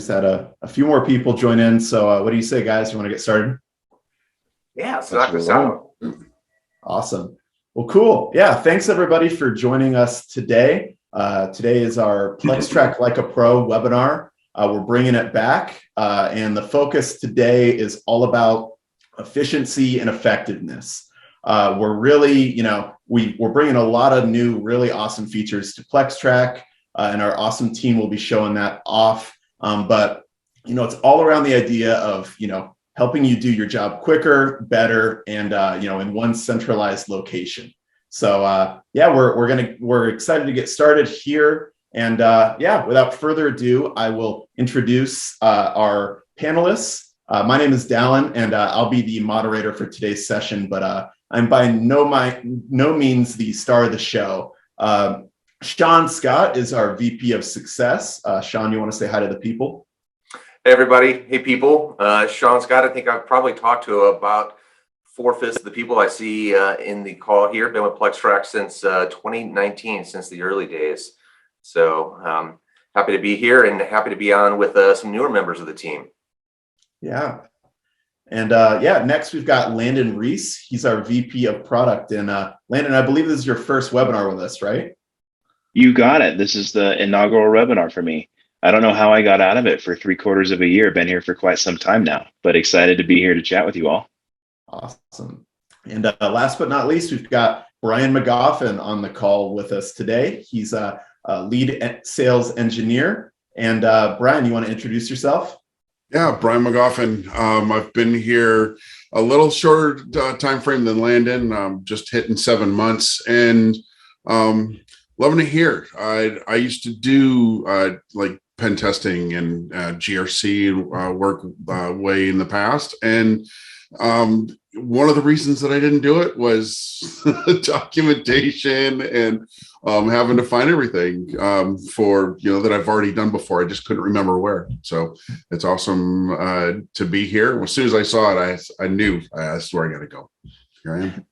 just had a few more people join in. So what do you say, guys? You want to get started? Yeah, so knock this out. Awesome. Well, cool. Yeah, thanks everybody for joining us today. Today is our PlexTrac Like a Pro webinar. We're bringing it back, and the focus today is all about efficiency and effectiveness. We're really, we're bringing a lot of new, really awesome features to PlexTrac, and our awesome team will be showing that off. But it's all around the idea of helping you do your job quicker, better, and in one centralized location. So yeah, we're excited to get started here. And yeah, without further ado, I will introduce our panelists. My name is Dallin, and I'll be the moderator for today's session. But I'm by no means the star of the show. Sean Scott is our VP of Success. Sean, you want to say hi to the people? Hey, everybody. Hey, people. Sean Scott, I think I've probably talked to about 4/5 of the people I see in the call here. Been with PlexTrac since 2019, since the early days. So happy to be here and happy to be on with some newer members of the team. Yeah. And yeah, next we've got Landon Reese. He's our VP of Product. And Landon, I believe this is your first webinar with us, right? You got it. This is the inaugural webinar for me. I don't know how I got out of it for 3/4 of a year. Been here for quite some time now, but excited to be here to chat with you all. Awesome. And last but not least, we've got Brian McGoffin on the call with us today. He's a lead sales engineer. And Brian, you want to introduce yourself? Yeah, Brian McGoffin. I've been here a little shorter time frame than Landon, just hitting 7 months, and loving it here. I used to do like pen testing and GRC work way in the past, and one of the reasons that I didn't do it was documentation and having to find everything for that I've already done before. I just couldn't remember where. So it's awesome to be here. As soon as I saw it, I knew that's where I got to go. Here I am.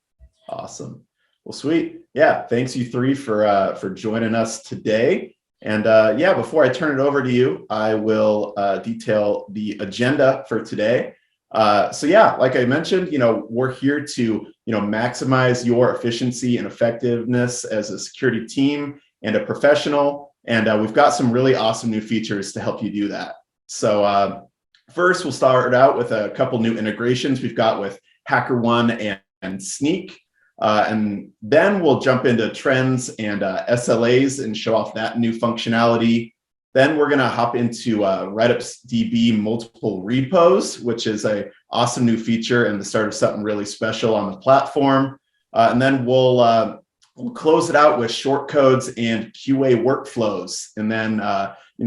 Awesome. Well, sweet. Yeah, thanks you three for joining us today. And yeah, before I turn it over to you, I will detail the agenda for today. So yeah, like I mentioned, we're here to, maximize your efficiency and effectiveness as a security team and a professional. And we've got some really awesome new features to help you do that. So first, we'll start out with a couple new integrations we've got with HackerOne and Snyk. And then we'll jump into Trends and SLAs and show off that new functionality. Then we're going to hop into Writeups DB Multiple Repos, which is an awesome new feature and the start of something really special on the platform. And then we'll close it out with shortcodes and QA workflows. And then,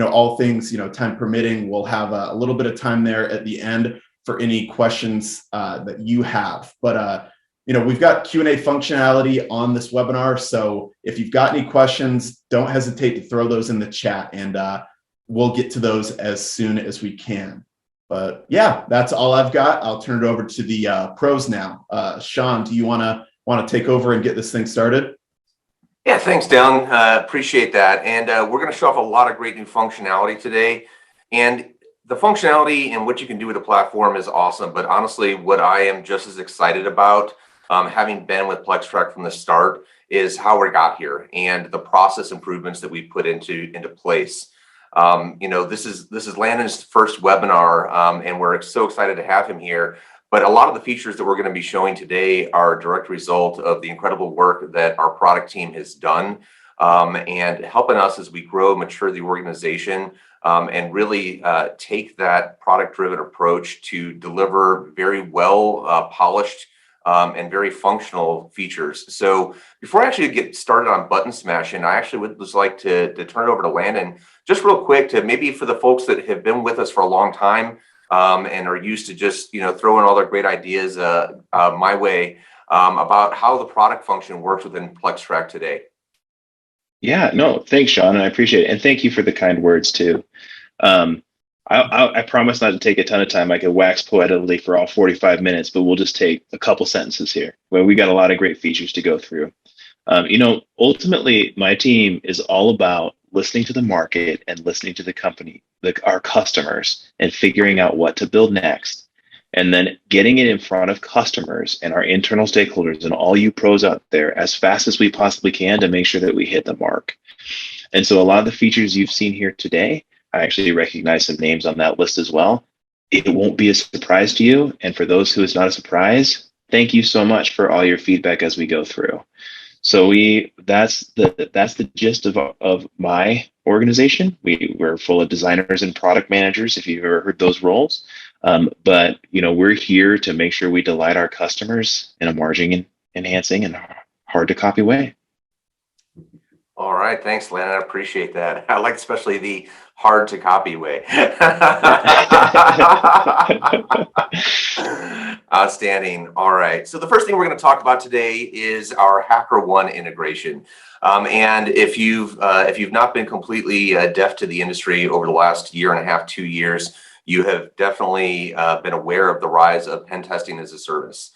all things, time permitting, we'll have a little bit of time there at the end for any questions that you have. But we've got Q&A functionality on this webinar. So if you've got any questions, don't hesitate to throw those in the chat, and we'll get to those as soon as we can. But yeah, that's all I've got. I'll turn it over to the pros now. Sean, do you want to take over and get this thing started? Yeah, thanks, Dylan. Appreciate that. And we're going to show off a lot of great new functionality today. And the functionality and what you can do with the platform is awesome. But honestly, what I am just as excited about, having been with PlexTrac from the start, is how we got here and the process improvements that we put into place. This is Landon's first webinar, and we're so excited to have him here. But a lot of the features that we're going to be showing today are a direct result of the incredible work that our product team has done, and helping us as we grow, mature the organization, and really take that product-driven approach to deliver very well polished and very functional features. So before I actually get started on button smashing, I actually would just like to turn it over to Landon, just real quick, to maybe for the folks that have been with us for a long time and are used to just throwing all their great ideas my way, about how the product function works within PlexTrac today. Yeah, no, thanks, Sean, and I appreciate it. And thank you for the kind words too. I promise not to take a ton of time. I could wax poetically for all 45 minutes, but we'll just take a couple sentences here where we got a lot of great features to go through. Ultimately, my team is all about listening to the market and listening to the company, our customers, and figuring out what to build next. And then getting it in front of customers and our internal stakeholders and all you pros out there as fast as we possibly can to make sure that we hit the mark. And so a lot of the features you've seen here today, I actually recognize some names on that list as well. It won't be a surprise to you. And for those who it's not a surprise, thank you so much for all your feedback as we go through. So that's the gist of my organization. We're full of designers and product managers, if you've ever heard those roles. But we're here to make sure we delight our customers in a margin enhancing and hard to copy way. All right, thanks, Landon. I appreciate that. I like especially the hard to copy way. Outstanding. All right. So the first thing we're going to talk about today is our HackerOne integration. And if you've not been completely deaf to the industry over the last year and a half, 2 years, you have definitely been aware of the rise of pen testing as a service.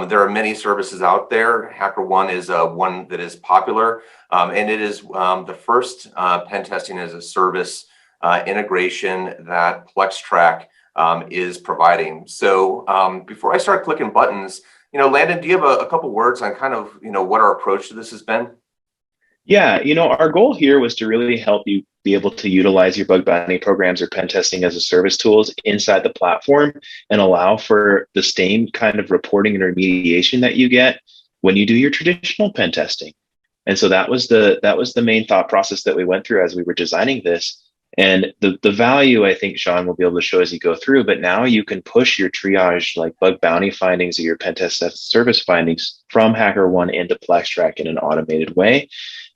There are many services out there. HackerOne is one that is popular, and it is the first pen testing as a service integration that PlexTrac is providing. So before I start clicking buttons, Landon, do you have a couple words on kind of what our approach to this has been? Yeah, our goal here was to really help you be able to utilize your bug bounty programs or pen testing as a service tools inside the platform and allow for the same kind of reporting and remediation that you get when you do your traditional pen testing. And so that was the main thought process that we went through as we were designing this. And the value, I think Sean will be able to show as you go through, but now you can push your triage like bug bounty findings or your pen test service findings from HackerOne into PlexTrac in an automated way.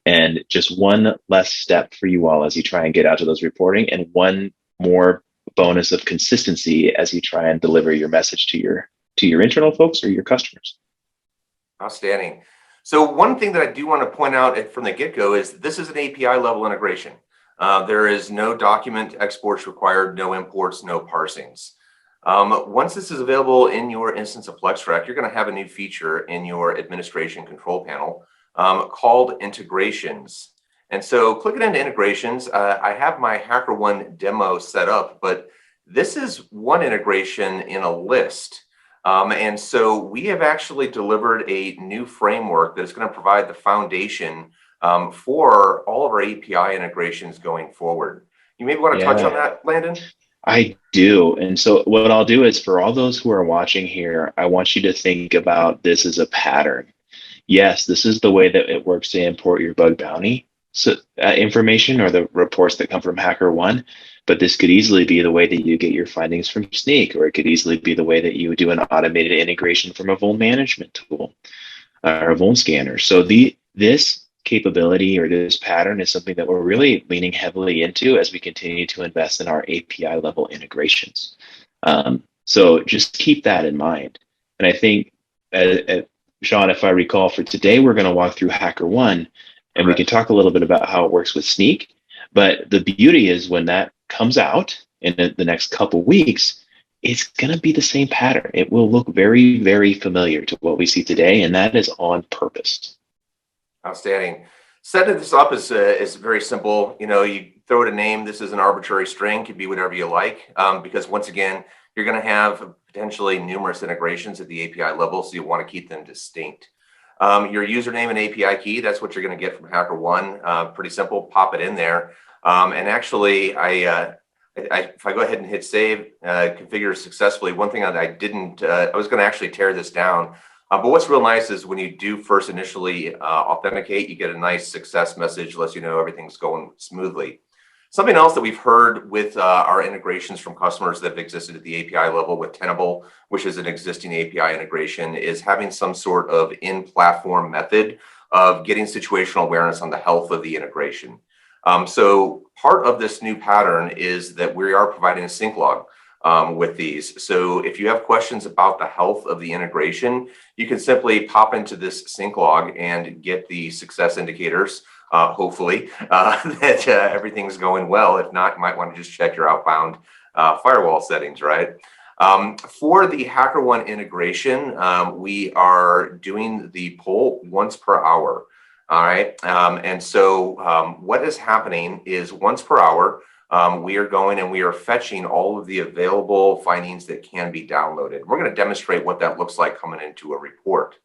And just one less step for you all as you try and get out to those reporting, and one more bonus of consistency as you try and deliver your message to your internal folks or your customers. Outstanding. So one thing that I do want to point out from the get-go is this is an API level integration. There is no document exports required, no imports, no parsings. Once this is available in your instance of PlexTrac, you're going to have a new feature in your administration control panel called integrations. And so clicking into integrations, I have my HackerOne demo set up, but this is one integration in a list. And so we have actually delivered a new framework that is going to provide the foundation for all of our API integrations going forward. You maybe want to touch on that, Landon? I do. And so what I'll do is for all those who are watching here, I want you to think about this as a pattern. Yes, this is the way that it works to import your bug bounty information or the reports that come from HackerOne, but this could easily be the way that you get your findings from Snyk, or it could easily be the way that you do an automated integration from a vuln management tool or a vuln scanner. So this capability or this pattern is something that we're really leaning heavily into as we continue to invest in our API level integrations. So just keep that in mind. And I think, Sean, if I recall, for today, we're going to walk through HackerOne, and we can talk a little bit about how it works with Snyk. But the beauty is when that comes out in the next couple weeks, it's going to be the same pattern. It will look very, very familiar to what we see today, and that is on purpose. Outstanding. Setting this up is very simple. You throw it a name. This is an arbitrary string. It could be whatever you like, because once again, you're going to have potentially numerous integrations at the API level, so you want to keep them distinct. Your username and API key, that's what you're going to get from HackerOne. Pretty simple, pop it in there. And actually, if I go ahead and hit save, configure successfully, one thing that I was going to actually tear this down. But what's real nice is when you do first initially authenticate, you get a nice success message, lets you know everything's going smoothly. Something else that we've heard with our integrations from customers that have existed at the API level with Tenable, which is an existing API integration, is having some sort of in-platform method of getting situational awareness on the health of the integration. So part of this new pattern is that we are providing a sync log with these. So if you have questions about the health of the integration, you can simply pop into this sync log and get the success indicators. Hopefully that everything's going well. If not, you might want to just check your outbound firewall settings, right? For the HackerOne integration, we are doing the poll once per hour. All right. And so what is happening is once per hour, we are going and we are fetching all of the available findings that can be downloaded. We're going to demonstrate what that looks like coming into a report.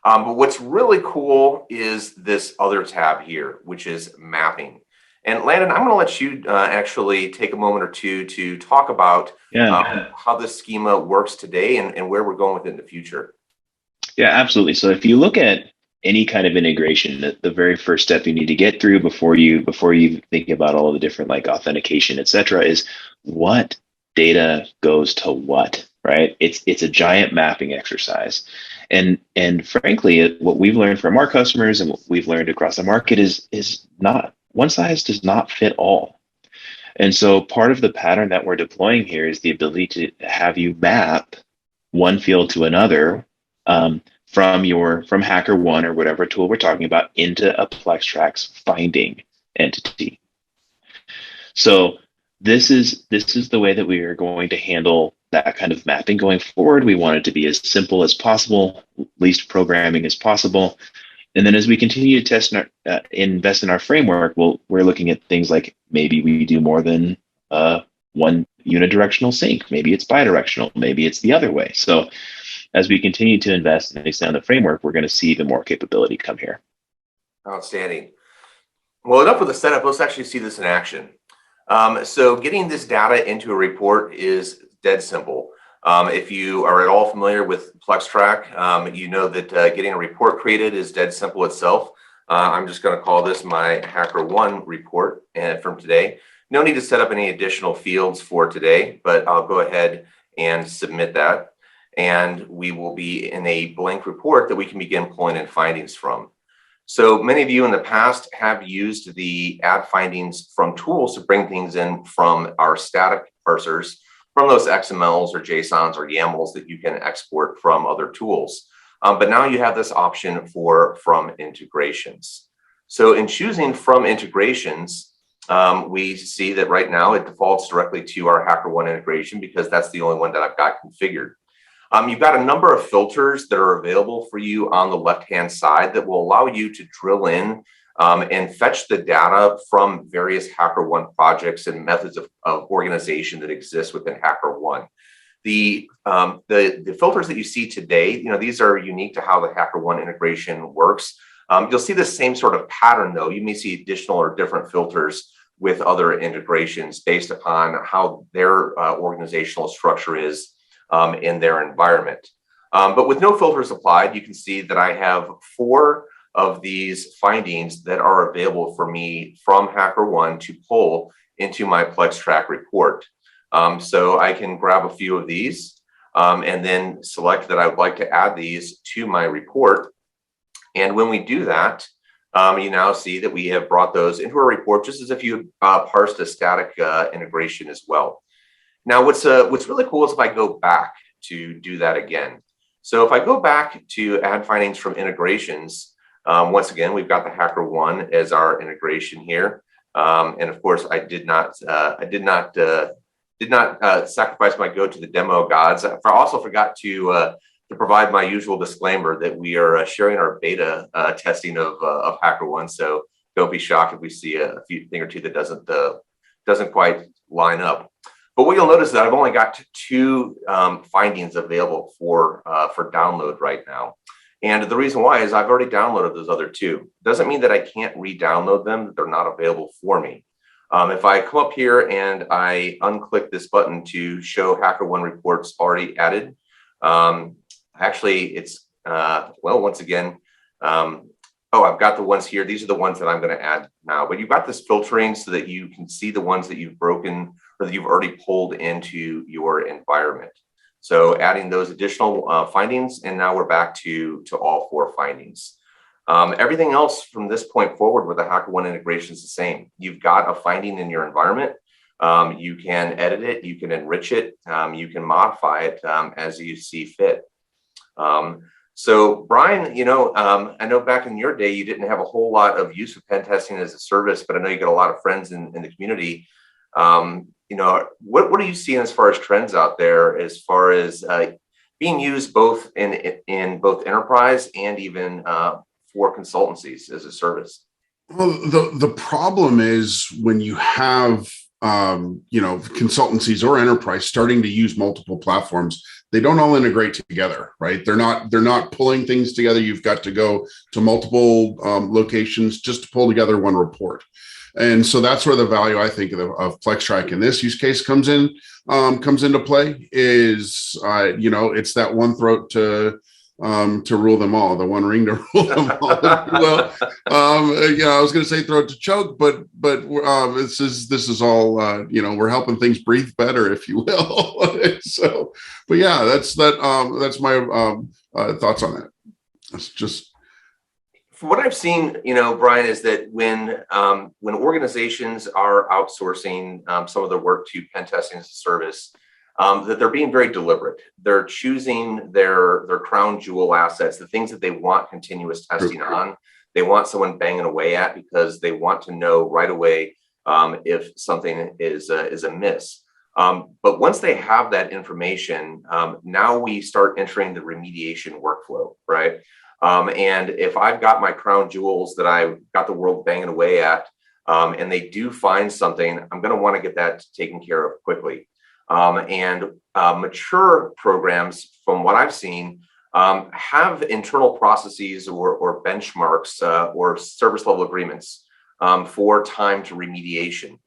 But what's really cool is this other tab here, which is mapping. And Landon, I'm going to let you actually take a moment or two to talk about how this schema works today and where we're going with it in the future. Yeah, absolutely. So if you look at any kind of integration, the very first step you need to get through before you think about all of the different like authentication, et cetera, is what data goes to what, right? It's a giant mapping exercise. And frankly, what we've learned from our customers and what we've learned across the market is not one size does not fit all. And so part of the pattern that we're deploying here is the ability to have you map one field to another from HackerOne or whatever tool we're talking about into a PlexTrac's finding entity. So this is the way that we are going to handle that kind of mapping going forward. We want it to be as simple as possible, least programming as possible. And then as we continue to test and invest in our framework, we're looking at things like maybe we do more than one unidirectional sync. Maybe it's bidirectional. Maybe it's the other way. So as we continue to invest and extend the framework, we're going to see even more capability come here. Outstanding. Well, enough with the setup. Let's actually see this in action. So getting this data into a report is dead simple. If you are at all familiar with PlexTrac, you know that getting a report created is dead simple itself. I'm just going to call this my HackerOne report from today. No need to set up any additional fields for today, but I'll go ahead and submit that. And we will be in a blank report that we can begin pulling in findings from. So many of you in the past have used the add findings from tools to bring things in from our static parsers, from those XMLs or JSONs or YAMLs that you can export from other tools. But now you have this option for from integrations. So in choosing from integrations, we see that right now it defaults directly to our HackerOne integration because that's the only one that I've got configured. You've got a number of filters that are available for you on the left-hand side that will allow you to drill in and fetch the data from various HackerOne projects and methods of organization that exist within HackerOne. The filters that you see today, these are unique to how the HackerOne integration works. You'll see the same sort of pattern, though. You may see additional or different filters with other integrations based upon how their organizational structure is in their environment. But with no filters applied, you can see that I have 4 of these findings that are available for me from HackerOne to pull into my PlexTrac report. So I can grab a few of these and then select that I would like to add these to my report. And when we do that, you now see that we have brought those into a report just as if you parsed a static integration as well. Now, what's really cool is if I go back to do that again. So if I go back to add findings from integrations, once again, we've got the HackerOne as our integration here. And of course, I did not sacrifice my goat to the demo gods. I also forgot to provide my usual disclaimer that we are sharing our beta testing of HackerOne. So don't be shocked if we see a thing or two that doesn't quite line up. But what you'll notice is that I've only got 2 findings available for download right now. And the reason why is I've already downloaded those other 2. Doesn't mean that I can't re-download them, that they're not available for me. If I come up here and I unclick this button to show HackerOne reports already added, actually it's, once again, I've got the ones here. These are the ones that I'm going to add now. But you've got this filtering so that you can see the ones that you've broken or that you've already pulled into your environment. So adding those additional findings, and now we're back to all 4 findings. Everything else from this point forward with the HackerOne integration is the same. You've got a finding in your environment. You can edit it, you can enrich it, you can modify it as you see fit. So Brian, I know back in your day, you didn't have a whole lot of use of pen testing as a service, but I know you got a lot of friends in the community. What are you seeing as far as trends out there, as far as being used both in both enterprise and even for consultancies as a service? Well, the problem is when you have consultancies or enterprise starting to use multiple platforms, they don't all integrate together, right? They're not pulling things together. You've got to go to multiple locations just to pull together one report. And so that's where the value, I think, of PlexTrac in this use case comes into play. Is it's that one throat to rule them all, the one ring to rule them all. Well, I was going to say throat to choke, but this is all we're helping things breathe better, if you will. So, but yeah, that's my thoughts on it. It's just. From what I've seen, Brian, is that when organizations are outsourcing some of their work to pen testing as a service, that they're being very deliberate. They're choosing their crown jewel assets, the things that they want continuous testing on. They want someone banging away at because they want to know right away if something is amiss. But once they have that information, now we start entering the remediation workflow, right? And if I've got my crown jewels that I've got the world banging away at, and they do find something, I'm going to want to get that taken care of quickly. And mature programs, from what I've seen, have internal processes or benchmarks or service level agreements for time to remediation.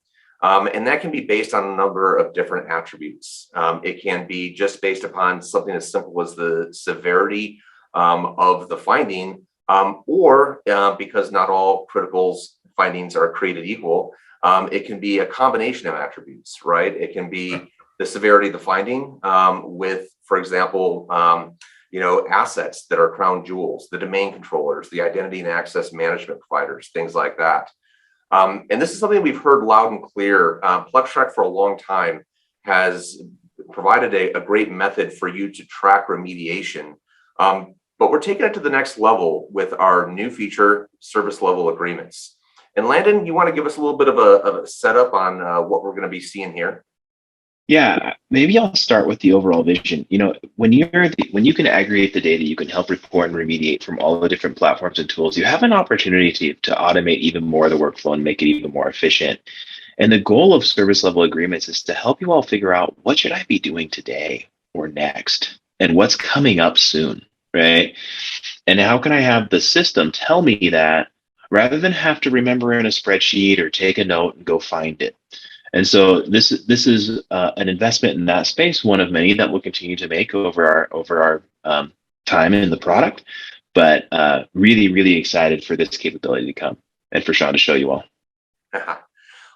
And that can be based on a number of different attributes. It can be just based upon something as simple as the severity of the finding, or because not all critical findings are created equal, it can be a combination of attributes, right? It can be the severity of the finding with, for example, assets that are crown jewels, the domain controllers, the identity and access management providers, things like that. And this is something we've heard loud and clear. PlexTrac for a long time has provided a great method for you to track remediation. But we're taking it to the next level with our new feature, service level agreements. And Landon, you want to give us a little bit of a setup on what we're going to be seeing here? Yeah, maybe I'll start with the overall vision. When you can aggregate the data, you can help report and remediate from all the different platforms and tools. You have an opportunity to automate even more of the workflow and make it even more efficient. And the goal of service level agreements is to help you all figure out, what should I be doing today or next, and what's coming up soon, right? And how can I have the system tell me that, rather than have to remember in a spreadsheet or take a note and go find it. And so this is an investment in that space, one of many that we'll continue to make over our time in the product, but really, really excited for this capability to come and for Sean to show you all.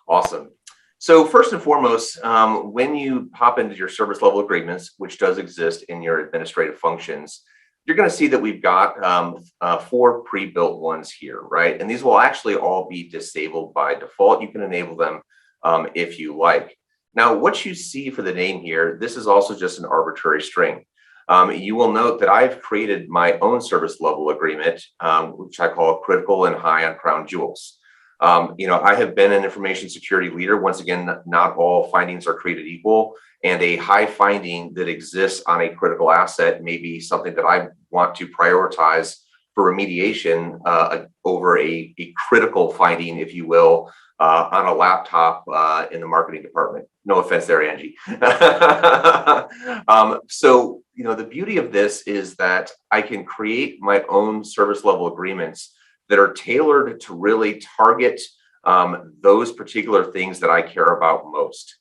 Awesome. So first and foremost, when you hop into your service level agreements, which does exist in your administrative functions, you're going to see that we've got 4 pre-built ones here, right? And these will actually all be disabled by default. You can enable them if you like. Now, what you see for the name here, this is also just an arbitrary string. You will note that I've created my own service level agreement, which I call critical and high on crown jewels. I have been an information security leader. Once again, not all findings are created equal, and a high finding that exists on a critical asset may be something that I want to prioritize for remediation over a critical finding, if you will, on a laptop in the marketing department. No offense there, Angie. So, the beauty of this is that I can create my own service level agreements that are tailored to really target those particular things that I care about most.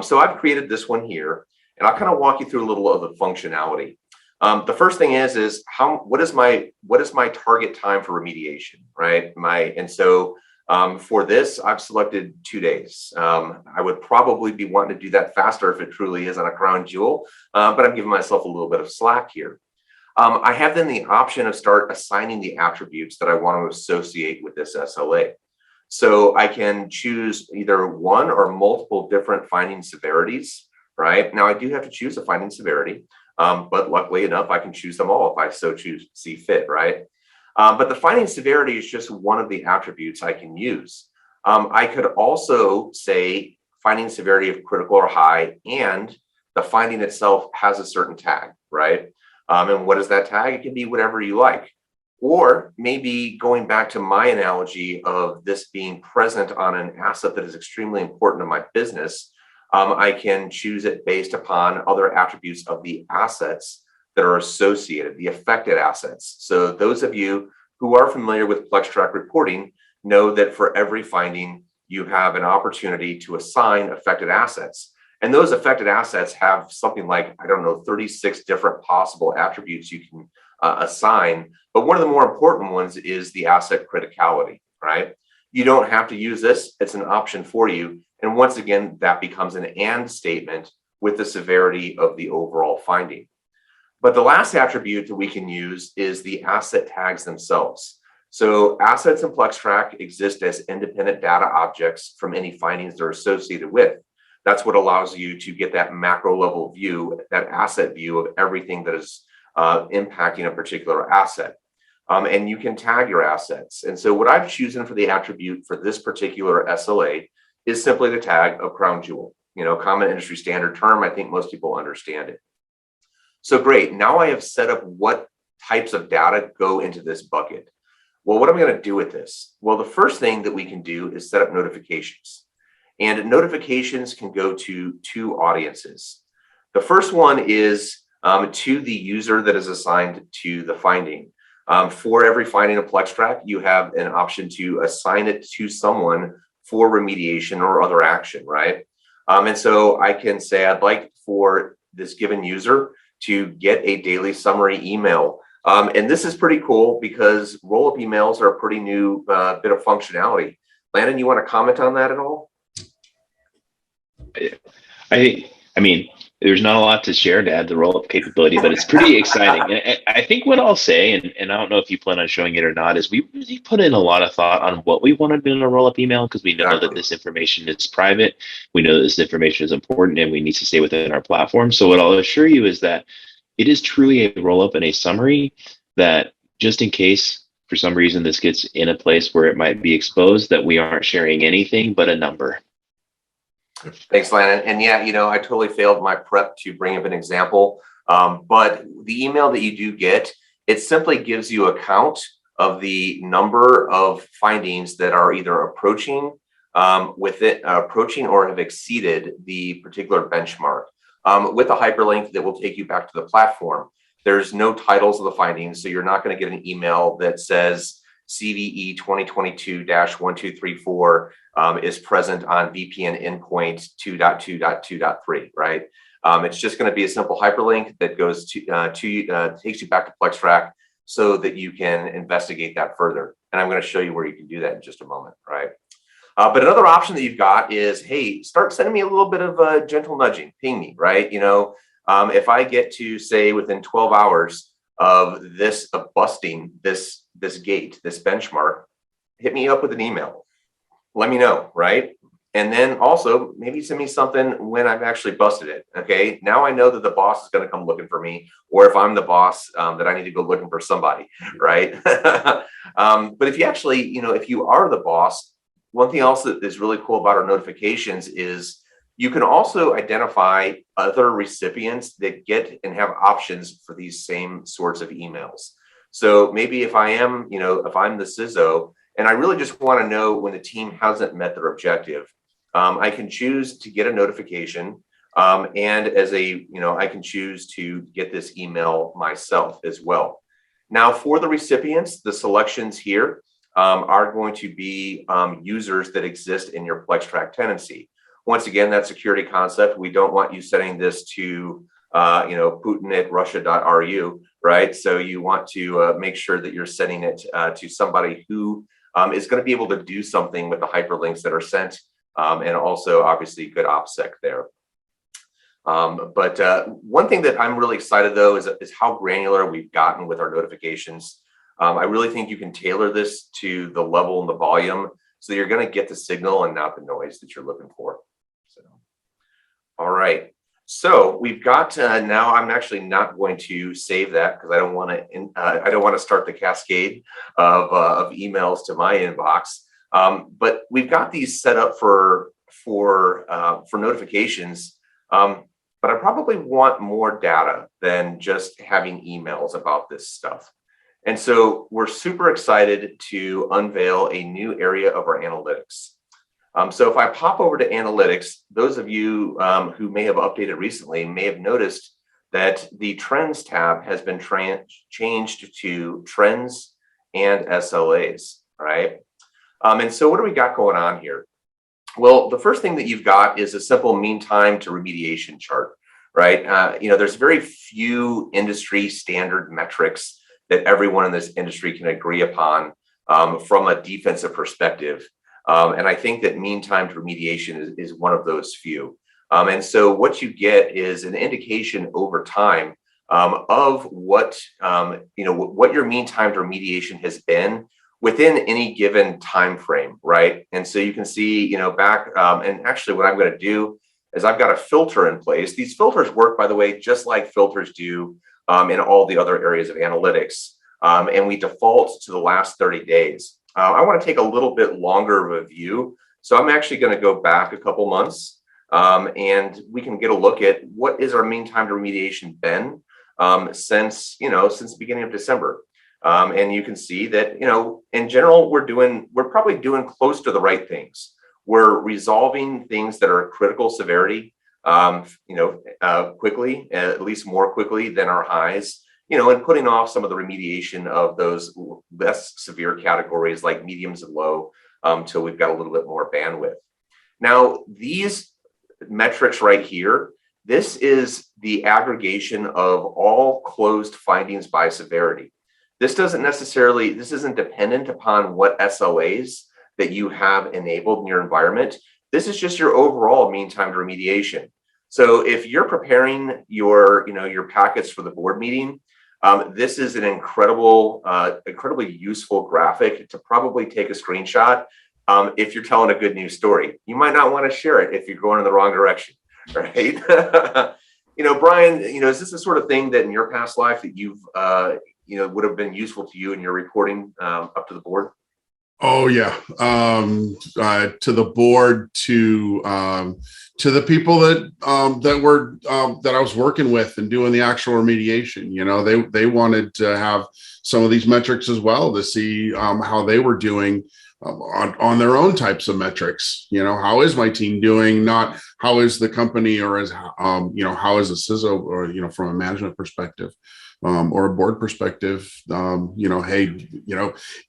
So I've created this one here, and I'll kind of walk you through a little of the functionality. The first thing is what is my target time for remediation, right? For this, I've selected 2 days. I would probably be wanting to do that faster if it truly is on a crown jewel, but I'm giving myself a little bit of slack here. I have then the option of start assigning the attributes that I want to associate with this SLA. So I can choose either one or multiple different finding severities, right? Now I do have to choose a finding severity, but luckily enough, I can choose them all if I so see fit, right? But the finding severity is just one of the attributes I can use. I could also say finding severity of critical or high, and the finding itself has a certain tag, right? And what is that tag? It can be whatever you like. Or maybe going back to my analogy of this being present on an asset that is extremely important to my business, I can choose it based upon other attributes of the assets that are associated, the affected assets. So those of you who are familiar with PlexTrac reporting know that for every finding, you have an opportunity to assign affected assets. And those affected assets have something like, I don't know, 36 different possible attributes you can assign. But one of the more important ones is the asset criticality, right? You don't have to use this. It's an option for you. And once again, that becomes an and statement with the severity of the overall finding. But the last attribute that we can use is the asset tags themselves. So assets in PlexTrac exist as independent data objects from any findings they're associated with. That's what allows you to get that macro level view, that asset view of everything that is impacting a particular asset. And you can tag your assets. And so what I've chosen for the attribute for this particular SLA is simply the tag of crown jewel. You know, common industry standard term. I think most people understand it. So great. Now I have set up what types of data go into this bucket. Well, what am I going to do with this? Well, the first thing that we can do is set up notifications. And notifications can go to two audiences. The first one is to the user that is assigned to the finding. For every finding of PlexTrac, you have an option to assign it to someone for remediation or other action, right? And so I can say I'd like for this given user to get a daily summary email. And this is pretty cool because roll-up emails are a pretty new bit of functionality. Landon, you want to comment on that at all? I mean, there's not a lot to share to add the roll-up capability, but it's pretty exciting. And I think what I'll say, and I don't know if you plan on showing it or not, is we really put in a lot of thought on what we wanted in a roll-up email because we know that this information is private. We know that this information is important and we need to stay within our platform. So what I'll assure you is that it is truly a roll-up and a summary that just in case for some reason this gets in a place where it might be exposed, that we aren't sharing anything but a number. Thanks, Landon. And yeah, you know, I totally failed my prep to bring up an example. But the email that you do get, it simply gives you a count of the number of findings that are either approaching or have exceeded the particular benchmark. With a hyperlink that will take you back to the platform. There's no titles of the findings, so you're not going to get an email that says CVE 2022-1234 is present on VPN endpoint 2.2.2.3, right? It's just going to be a simple hyperlink that goes takes you back to PlexTrac so that you can investigate that further. And I'm going to show you where you can do that in just a moment, right? But another option that you've got is, hey, start sending me a little bit of gentle nudging, ping me, right? You know, if I get to say within 12 hours of this, of busting this gate, this benchmark, hit me up with an email. Let me know, right? And then also maybe send me something when I've actually busted it. Okay. Now I know that the boss is going to come looking for me, or if I'm the boss, that I need to go looking for somebody, right? But if you actually, you know, if you are the boss, one thing else that is really cool about our notifications is you can also identify other recipients that get and have options for these same sorts of emails. So maybe if I am, you know, if I'm the CISO and I really just want to know when the team hasn't met their objective, I can choose to get a notification. And as a, you know, I can choose to get this email myself as well. Now for the recipients, the selections here are going to be users that exist in your PlexTrac tenancy. Once again, that security concept, we don't want you sending this to, you know, Putin at Russia.ru, right? So you want to make sure that you're sending it to somebody who is going to be able to do something with the hyperlinks that are sent, and also obviously good OPSEC there. But one thing that I'm really excited though is how granular we've gotten with our notifications. I really think you can tailor this to the level and the volume so you're going to get the signal and not the noise that you're looking for. So, all right. So we've got now. I'm actually not going to save that because I don't want to start the cascade of emails to my inbox. But we've got these set up for notifications. But I probably want more data than just having emails about this stuff. And so we're super excited to unveil a new area of our analytics. So if I pop over to analytics, those of you who may have updated recently may have noticed that the Trends tab has been changed to Trends and SLAs, right? And so what do we got going on here? Well, the first thing that you've got is a simple mean time to remediation chart, right? There's very few industry standard metrics that everyone in this industry can agree upon from a defensive perspective. And I think that mean time to remediation is one of those few. And so what you get is an indication over time of what your mean time to remediation has been within any given time frame, right? And so you can see, back, and actually what I'm going to do is I've got a filter in place. These filters work, by the way, just like filters do in all the other areas of analytics. And we default to the last 30 days. I want to take a little bit longer of a view. So I'm actually going to go back a couple months and we can get a look at what is our mean time to remediation been since the beginning of December. And you can see that, in general, we're probably doing close to the right things. We're resolving things that are critical severity, quickly, at least more quickly than our highs, and putting off some of the remediation of those less severe categories like mediums and low till we've got a little bit more bandwidth. Now, these metrics right here, this is the aggregation of all closed findings by severity. This isn't dependent upon what SLAs that you have enabled in your environment. This is just your overall mean time to remediation. So if you're preparing your packets for the board meeting, this is an incredibly useful graphic to probably take a screenshot if you're telling a good news story. You might not want to share it if you're going in the wrong direction, right? Brian, is this the sort of thing that in your past life that you've would have been useful to you in your reporting up to the board? Oh yeah, to the board, to the people that I was working with and doing the actual remediation. They wanted to have some of these metrics as well to see how they were doing on their own types of metrics. How is my team doing? Not how is the company, or how is a CISO, or from a management perspective. Or a board perspective, hey,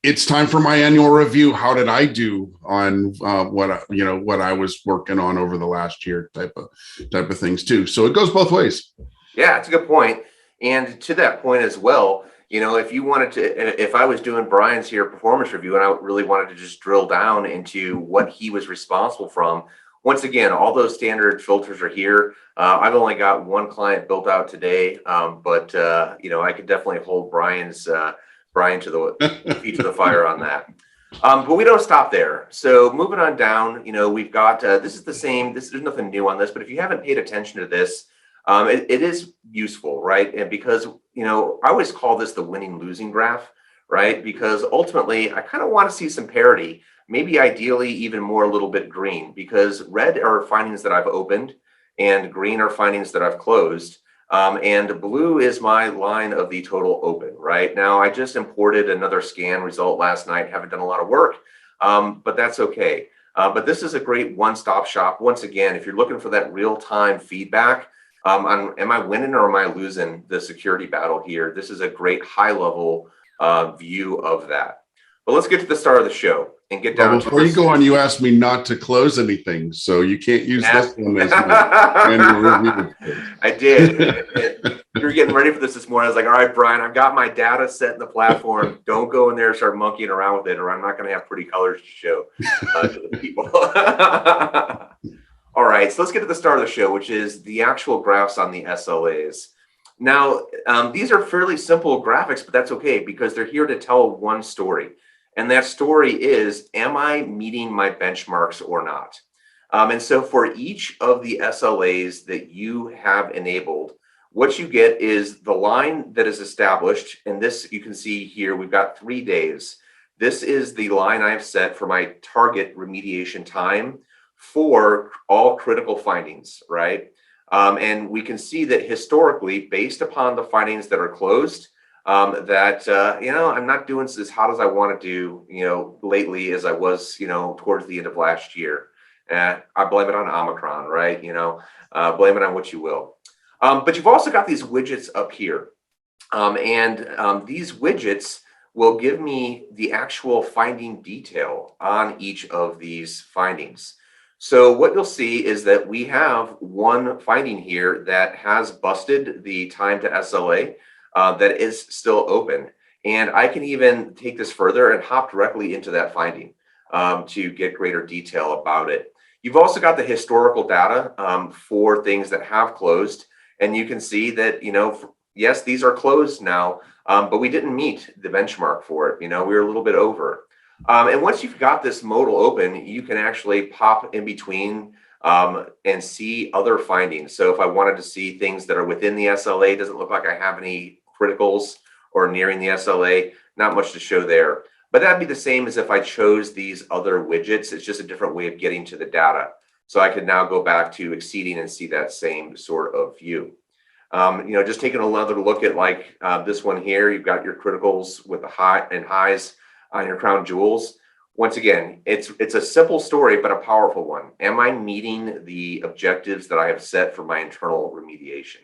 it's time for my annual review. How did I do on what I was working on over the last year, type of things too. So it goes both ways. Yeah, it's a good point. And to that point as well, if I was doing Brian's here performance review and I really wanted to just drill down into what he was responsible from. Once again, all those standard filters are here. I've only got one client built out today, but I could definitely hold Brian to the feet to the fire on that. But we don't stop there. So moving on down, we've got this is the same. There's nothing new on this, but if you haven't paid attention to this, it is useful, right? And because I always call this the winning losing graph, right? Because ultimately, I kind of want to see some parity. Maybe ideally even more a little bit green, because red are findings that I've opened and green are findings that I've closed. And blue is my line of the total open, right? Now, I just imported another scan result last night, haven't done a lot of work, but that's okay. But this is a great one-stop shop. Once again, if you're looking for that real-time feedback on am I winning or am I losing the security battle here, this is a great high-level view of that. But let's get to the start of the show and get down. Before you go on, you asked me not to close anything, so you can't use this one as my annual review. I did. We were getting ready for this morning. I was like, all right, Brian, I've got my data set in the platform. Don't go in there and start monkeying around with it, or I'm not going to have pretty colors to show to the people. All right, so let's get to the start of the show, which is the actual graphs on the SLAs. Now, these are fairly simple graphics, but that's okay because they're here to tell one story. And that story is, am I meeting my benchmarks or not? And so for each of the SLAs that you have enabled, what you get is the line that is established. And this, you can see here, we've got 3 days. This is the line I've set for my target remediation time for all critical findings, right? And we can see that historically, based upon the findings that are closed, I'm not doing as hot as I want to do, lately as I was, towards the end of last year. I blame it on Omicron, right? Blame it on what you will. But you've also got these widgets up here. These widgets will give me the actual finding detail on each of these findings. So what you'll see is that we have one finding here that has busted the time to SLA that is still open. And I can even take this further and hop directly into that finding to get greater detail about it. You've also got the historical data for things that have closed. And you can see that, yes, these are closed now, but we didn't meet the benchmark for it. We were a little bit over. And once you've got this modal open, you can actually pop in between and see other findings. So if I wanted to see things that are within the SLA, doesn't look like I have any criticals or nearing the SLA, not much to show there. But that'd be the same as if I chose these other widgets. It's just a different way of getting to the data. So I could now go back to exceeding and see that same sort of view. Just taking another look at like this one here, you've got your criticals with the high and highs on your crown jewels. Once again, it's a simple story, but a powerful one. Am I meeting the objectives that I have set for my internal remediation?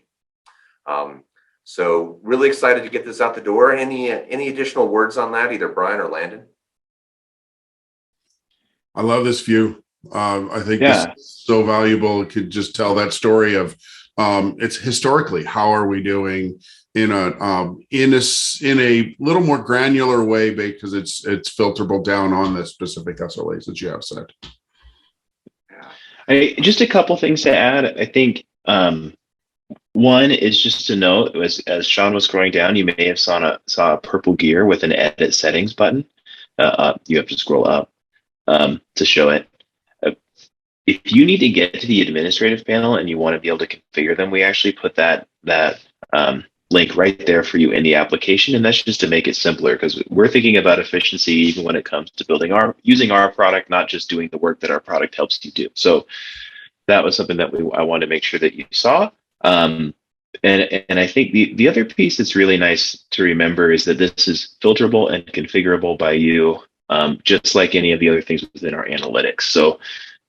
So really excited to get this out the door. Any additional words on that, either Brian or Landon? I love this view. I think this is so valuable. It could just tell that story of it's historically, how are we doing in a little more granular way, because it's filterable down on the specific SLAs that you have set. Just a couple things to add. I think one is just to note, as Sean was scrolling down, you may have saw a purple gear with an edit settings button. You have to scroll up to show it. If you need to get to the administrative panel and you want to be able to configure them, we actually put that link right there for you in the application. And that's just to make it simpler, because we're thinking about efficiency even when it comes to using our product, not just doing the work that our product helps you do. So that was something that I wanted to make sure that you saw. And I think the other piece that's really nice to remember is that this is filterable and configurable by you, just like any of the other things within our analytics. So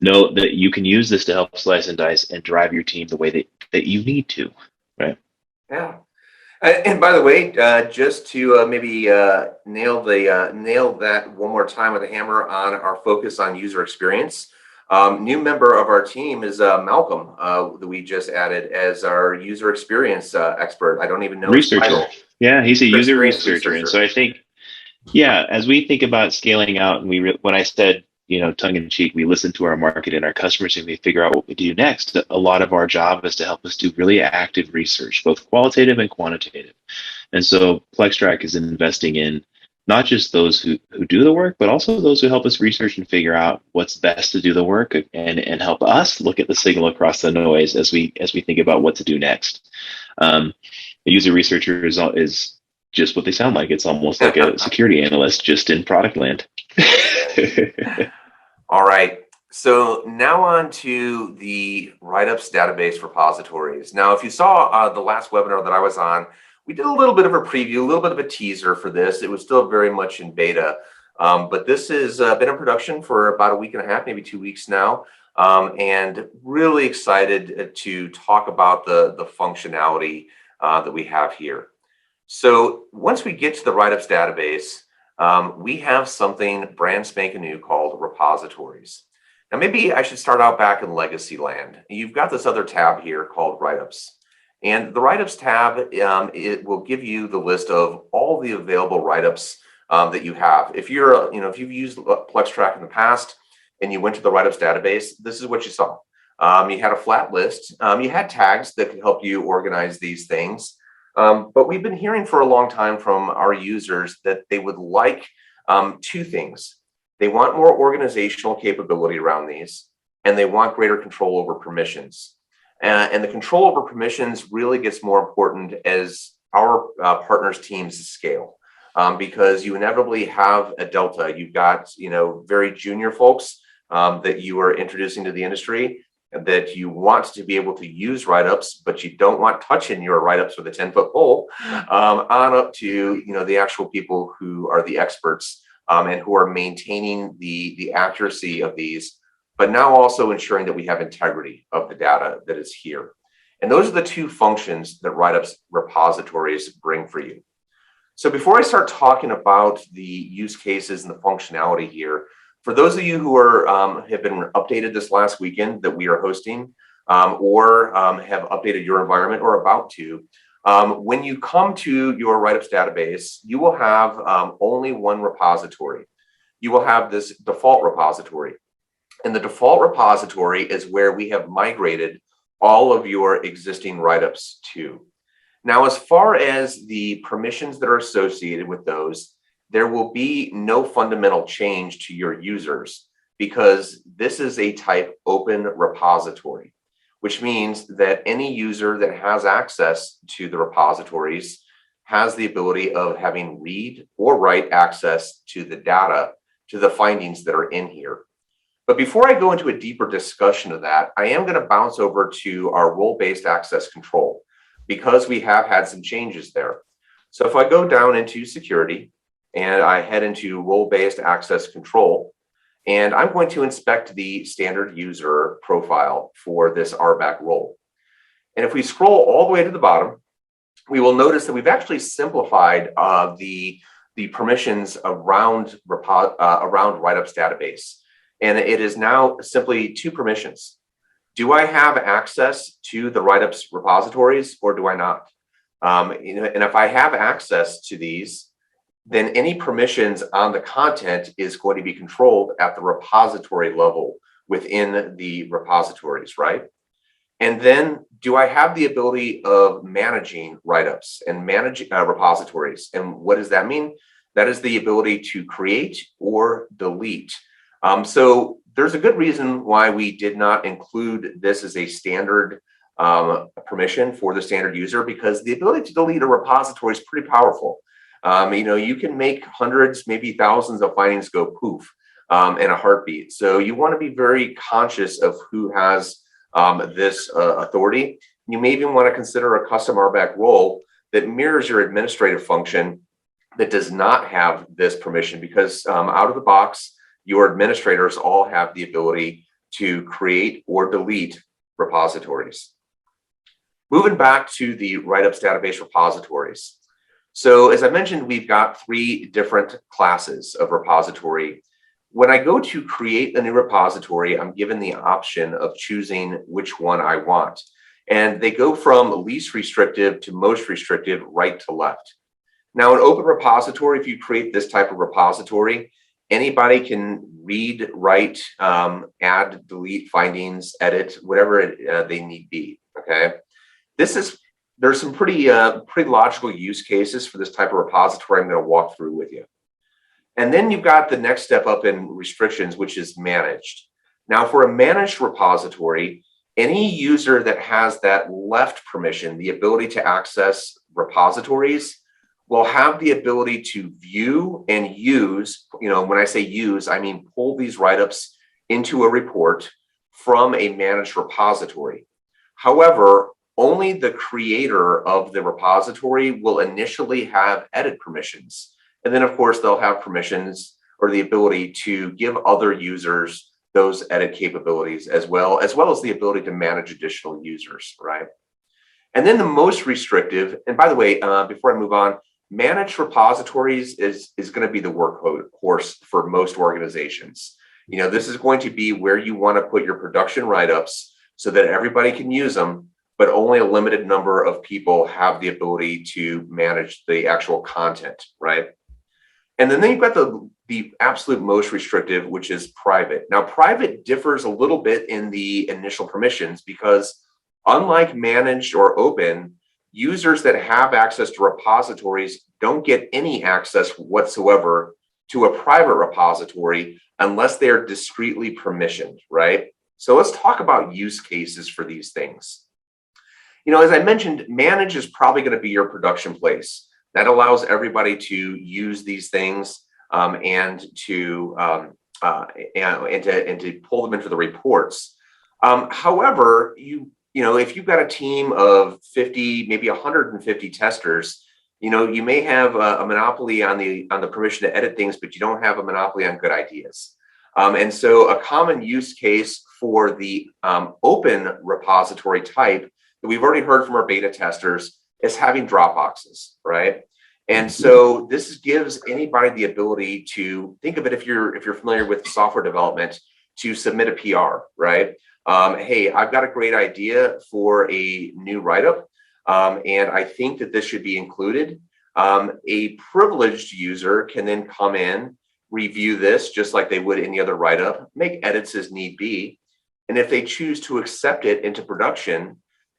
know that you can use this to help slice and dice and drive your team the way that you need to, right? Yeah. And by the way, just to maybe nail that one more time with a hammer on our focus on user experience, new member of our team is Malcolm, that we just added as our user experience expert. I don't even know researcher. his title. Yeah, he's a user researcher. And so I think, as we think about scaling out, and when I said, tongue in cheek, we listen to our market and our customers and we figure out what we do next. A lot of our job is to help us do really active research, both qualitative and quantitative. And so PlexTrac is investing in not just those who do the work, but also those who help us research and figure out what's best to do the work and help us look at the signal across the noise as we think about what to do next. A user researcher is just what they sound like. It's almost like a security analyst, just in product land. All right. So now on to the Writeups Database Repositories. Now, if you saw the last webinar that I was on, we did a little bit of a preview, a little bit of a teaser for this. It was still very much in beta, but this has been in production for about a week and a half, maybe 2 weeks now, and really excited to talk about the functionality that we have here. So once we get to the Writeups database, we have something brand spanking new called repositories. Now, maybe I should start out back in legacy land. You've got this other tab here called Writeups. And the Writeups tab, it will give you the list of all the available writeups that you have. If you're, if you've used PlexTrac in the past and you went to the Writeups database, this is what you saw. You had a flat list. You had tags that could help you organize these things. But we've been hearing for a long time from our users that they would like two things. They want more organizational capability around these, and they want greater control over permissions. And the control over permissions really gets more important as our partners' teams scale, because you inevitably have a delta. You've got very junior folks that you are introducing to the industry, that you want to be able to use write-ups, but you don't want touching your write-ups with a 10-foot pole, on up to the actual people who are the experts and who are maintaining the accuracy of these, but now also ensuring that we have integrity of the data that is here. And those are the two functions that Writeups repositories bring for you. So before I start talking about the use cases and the functionality here, for those of you who are have been updated this last weekend that we are hosting, or have updated your environment or about to, when you come to your Writeups database, you will have only one repository. You will have this default repository. And the default repository is where we have migrated all of your existing write-ups to. Now, as far as the permissions that are associated with those, there will be no fundamental change to your users because this is a type open repository, which means that any user that has access to the repositories has the ability of having read or write access to the data, to the findings that are in here. But before I go into a deeper discussion of that, I am going to bounce over to our role-based access control because we have had some changes there. So if I go down into security and I head into role-based access control, and I'm going to inspect the standard user profile for this RBAC role. And if we scroll all the way to the bottom, we will notice that we've actually simplified the permissions around Writeups database. And it is now simply two permissions. Do I have access to the Writeups repositories or do I not? And if I have access to these, then any permissions on the content is going to be controlled at the repository level within the repositories, right? And then do I have the ability of managing write-ups and manage repositories? And what does that mean? That is the ability to create or delete. So there's a good reason why we did not include this as a standard permission for the standard user, because the ability to delete a repository is pretty powerful. You can make hundreds, maybe thousands of findings go poof in a heartbeat. So you want to be very conscious of who has this authority. You may even want to consider a custom RBAC role that mirrors your administrative function that does not have this permission, because out of the box, your administrators all have the ability to create or delete repositories. Moving back to the Writeups database repositories. So as I mentioned, we've got three different classes of repository. When I go to create a new repository, I'm given the option of choosing which one I want. And they go from least restrictive to most restrictive, right to left. Now, an open repository, if you create this type of repository, anybody can read, write, add, delete findings, edit, whatever they need be, okay? There's some pretty logical use cases for this type of repository I'm going to walk through with you. And then you've got the next step up in restrictions, which is managed. Now, for a managed repository, any user that has that left permission, the ability to access repositories, will have the ability to view and use, when I say use, I mean pull these write-ups into a report from a managed repository. However, only the creator of the repository will initially have edit permissions. And then, of course, they'll have permissions or the ability to give other users those edit capabilities as well as the ability to manage additional users, right? And then the most restrictive, and by the way, before I move on, managed repositories is going to be the workhorse for most organizations. This is going to be where you want to put your production write-ups so that everybody can use them, but only a limited number of people have the ability to manage the actual content, right? And then you've got the absolute most restrictive, which is private. Now, private differs a little bit in the initial permissions because unlike managed or open, users that have access to repositories don't get any access whatsoever to a private repository unless they're discretely permissioned, right? So let's talk about use cases for these things. As I mentioned, manage is probably going to be your production place. That allows everybody to use these things and to pull them into the reports. However, if you've got a team of 50, maybe 150 testers, you may have a monopoly on the permission to edit things, but you don't have a monopoly on good ideas. And so a common use case for the open repository type that we've already heard from our beta testers is having Dropboxes, right? And so this gives anybody the ability to think of it, if you're familiar with software development, to submit a PR, right? Hey, I've got a great idea for a new write-up, and I think that this should be included. A privileged user can then come in, review this just like they would any other write-up, make edits as need be. And if they choose to accept it into production,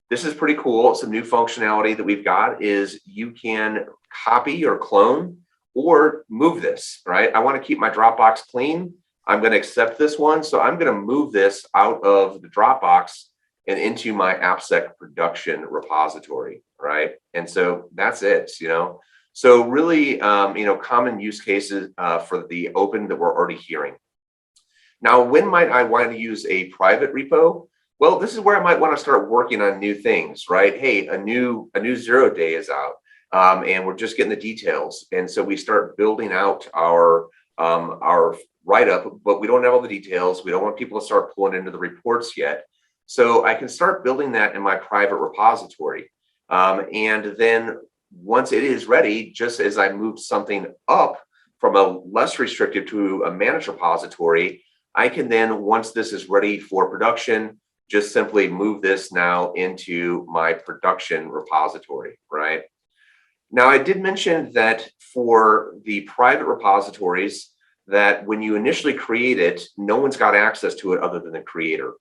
this is pretty cool. Some new functionality that we've got is you can copy or clone or move this, right? I want to keep my Dropbox clean. I'm going to accept this one. So I'm going to move this out of the Dropbox and into my AppSec production repository, right? And so that's it, So really, common use cases for the open that we're already hearing. Now, when might I want to use a private repo? Well, this is where I might want to start working on new things, right? Hey, a new 0 day is out, and we're just getting the details. And so we start building out our write-up, but we don't have all the details. We don't want people to start pulling into the reports yet. So I can start building that in my private repository. And then once it is ready, just as I move something up from a less restrictive to a managed repository, I can then, once this is ready for production, just simply move this now into my production repository, right? Now, I did mention that for the private repositories, that when you initially create it, no one's got access to it other than the creator.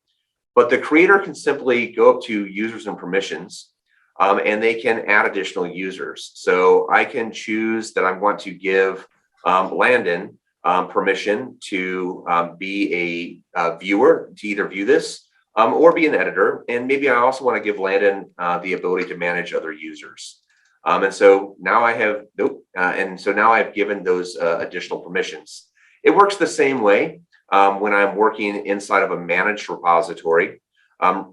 But the creator can simply go up to users and permissions, and they can add additional users. So I can choose that I want to give Landon permission to be a viewer, to either view this or be an editor. And maybe I also want to give Landon the ability to manage other users. And so now I have, now I've given those additional permissions. It works the same way when I'm working inside of a managed repository.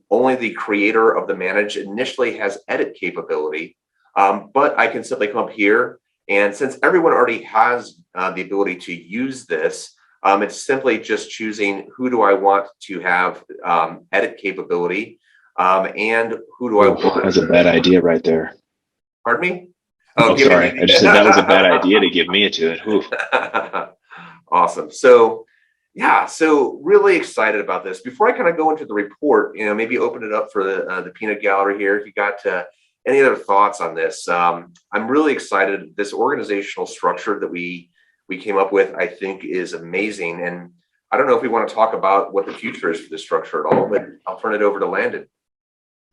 Only the creator of the managed initially has edit capability, but I can simply come up here, and since everyone already has the ability to use this, it's simply just choosing who do I want to have edit capability, and who do I want. That's a bad idea right there. Pardon me? Oh, sorry. I just said that was a bad idea to give me to it. Awesome. So yeah, so really excited about this. Before I kind of go into the report, maybe open it up for the peanut gallery here. If you got any other thoughts on this, I'm really excited. This organizational structure that we came up with, I think, is amazing. And I don't know if we want to talk about what the future is for this structure at all, but I'll turn it over to Landon.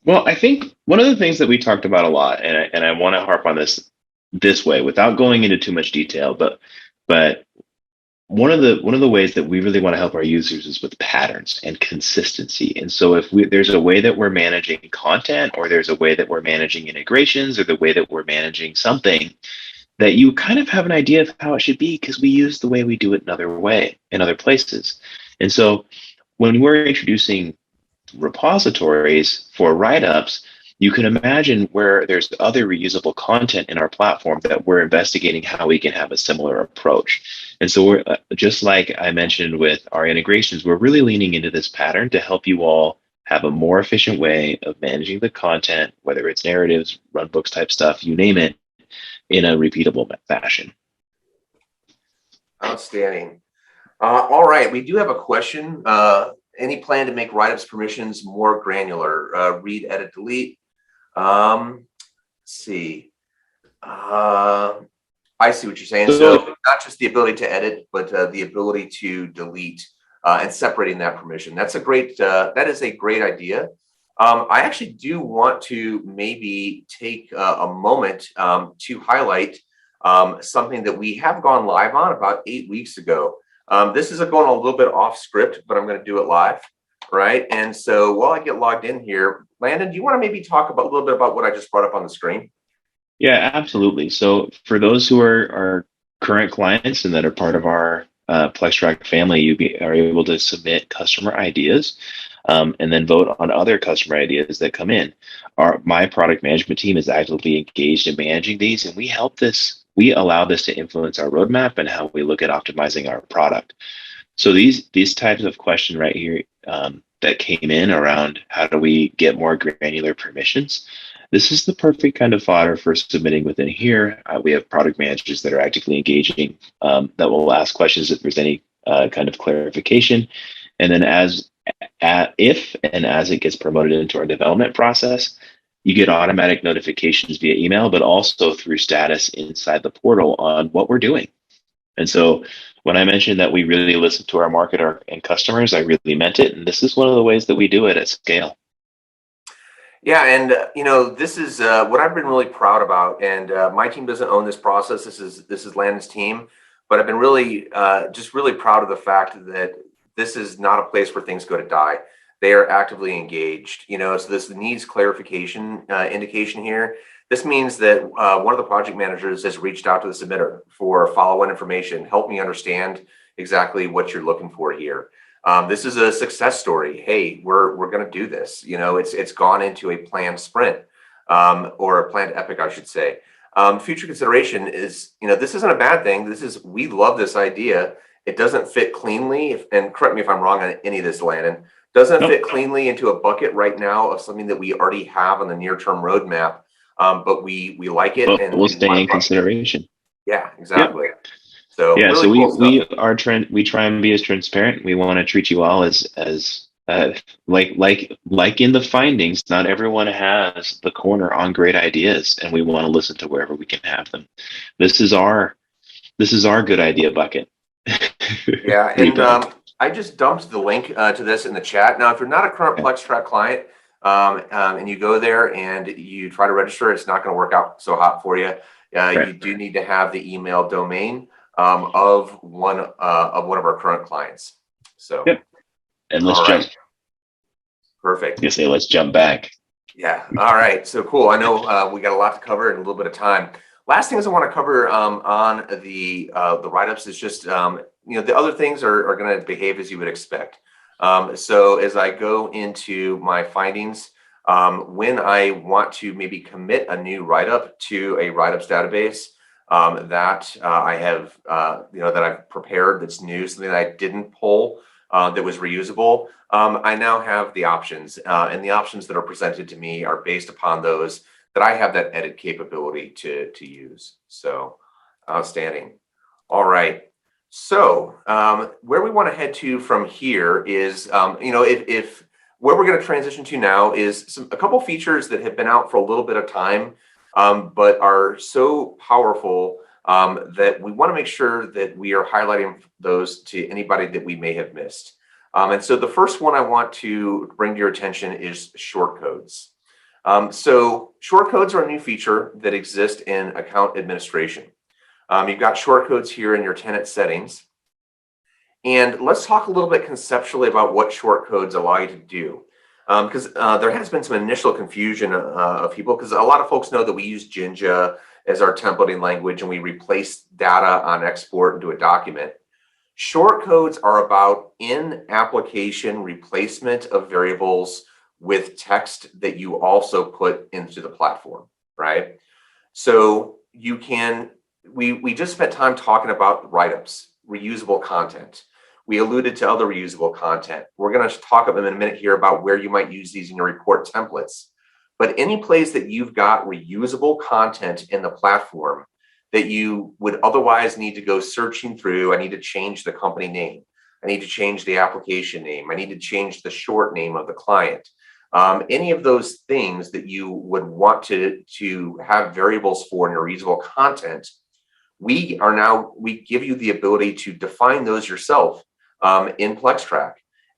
Well, I think one of the things that we talked about a lot, and I want to harp on this way without going into too much detail, but one of the ways that we really want to help our users is with patterns and consistency. And so if there's a way that we're managing content, or there's a way that we're managing integrations, or the way that we're managing something, that you kind of have an idea of how it should be, because we use the way we do it in other places. And so when we're introducing repositories for write-ups, you can imagine where there's other reusable content in our platform that we're investigating how we can have a similar approach. And so we're just like I mentioned with our integrations, we're really leaning into this pattern to help you all have a more efficient way of managing the content, whether it's narratives, runbooks type stuff, you name it, in a repeatable fashion. Outstanding. All right, we do have a question. Any plan to make Writeups permissions more granular? Read, edit, delete. Let's see. I see what you're saying. So not just the ability to edit, but the ability to delete and separating that permission. That's a great. That is a great idea. I actually do want to maybe take a moment to highlight something that we have gone live on about 8 weeks ago. This is going a little bit off script, but I'm going to do it live, right? And so while I get logged in here, Landon, do you want to maybe talk a little bit about what I just brought up on the screen? Yeah, absolutely. So for those who are current clients and that are part of our PlexTrac family, you are able to submit customer ideas. and then vote on other customer ideas that come in. My product management team is actively engaged in managing these, and we allow this to influence our roadmap and how we look at optimizing our product. So these types of question right here that came in around how do we get more granular permissions, this is the perfect kind of fodder for submitting within here. We have product managers that are actively engaging that will ask questions if there's any kind of clarification. And then if and as it gets promoted into our development process, you get automatic notifications via email, but also through status inside the portal on what we're doing. And so when I mentioned that we really listen to our market and customers, I really meant it. And this is one of the ways that we do it at scale. Yeah, and this is what I've been really proud about. And my team doesn't own this process. This is Landon's team, but I've been really just really proud of the fact that this is not a place where things go to die. They are actively engaged. So this needs clarification indication here. This means that one of the project managers has reached out to the submitter for follow-on information. Help me understand exactly what you're looking for here. This is a success story. Hey, we're going to do this. It's gone into a planned sprint or a planned epic, I should say. Future consideration is, this isn't a bad thing. We love this idea. It doesn't fit cleanly, and correct me if I'm wrong on any of this, Landon. Doesn't fit cleanly into a bucket right now of something that we already have on the near-term roadmap. But we like it, and we'll stay in consideration. Yeah, exactly. Yep. So yeah, really so we try and be as transparent. We want to treat you all as like in the findings. Not everyone has the corner on great ideas, and we want to listen to wherever we can have them. This is our good idea bucket. Yeah, and I just dumped the link to this in the chat. Now, if you're not a current PlexTrac client, and you go there and you try to register, it's not going to work out so hot for you. You do need to have the email domain of one of our current clients. So, and let's jump. Perfect. You say let's jump back. Yeah. All right. So cool. I know we got a lot to cover in a little bit of time. Last things I want to cover on the write-ups is just the other things are going to behave as you would expect. So as I go into my findings, when I want to maybe commit a new write-up to a Writeups database that I have, that I've prepared that's new, something that I didn't pull that was reusable, I now have the options, and the options that are presented to me are based upon those that I have that edit capability to use. So outstanding. All right. So where we want to head to from here is, if where we're going to transition to now is a couple features that have been out for a little bit of time, but are so powerful that we want to make sure that we are highlighting those to anybody that we may have missed. And so the first one I want to bring to your attention is shortcodes. So shortcodes are a new feature that exist in account administration. You've got shortcodes here in your tenant settings. And let's talk a little bit conceptually about what shortcodes allow you to do. Because there has been some initial confusion of people, because a lot of folks know that we use Jinja as our templating language and we replace data on export into a document. Shortcodes are about in-application replacement of variables with text that you also put into the platform, right? So you can, we just spent time talking about write-ups, reusable content. We alluded to other reusable content. We're going to talk about them in a minute here about where you might use these in your report templates. But any place that you've got reusable content in the platform that you would otherwise need to go searching through, I need to change the company name. I need to change the application name. I need to change the short name of the client. Any of those things that you would want to have variables for in your reusable content, we give you the ability to define those yourself in PlexTrac.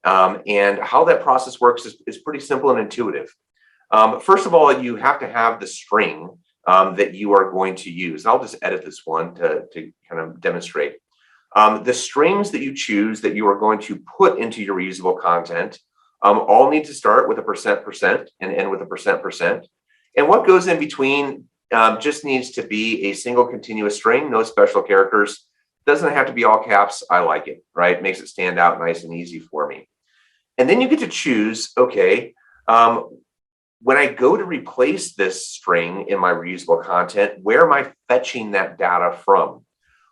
And how that process works is pretty simple and intuitive. First of all, you have to have the string that you are going to use. I'll just edit this one to kind of demonstrate. The strings that you choose that you are going to put into your reusable content all need to start with a %% and end with a %%. And what goes in between just needs to be a single continuous string, no special characters. Doesn't have to be all caps. I like it, right? Makes it stand out nice and easy for me. And then you get to choose, okay, when I go to replace this string in my reusable content, where am I fetching that data from?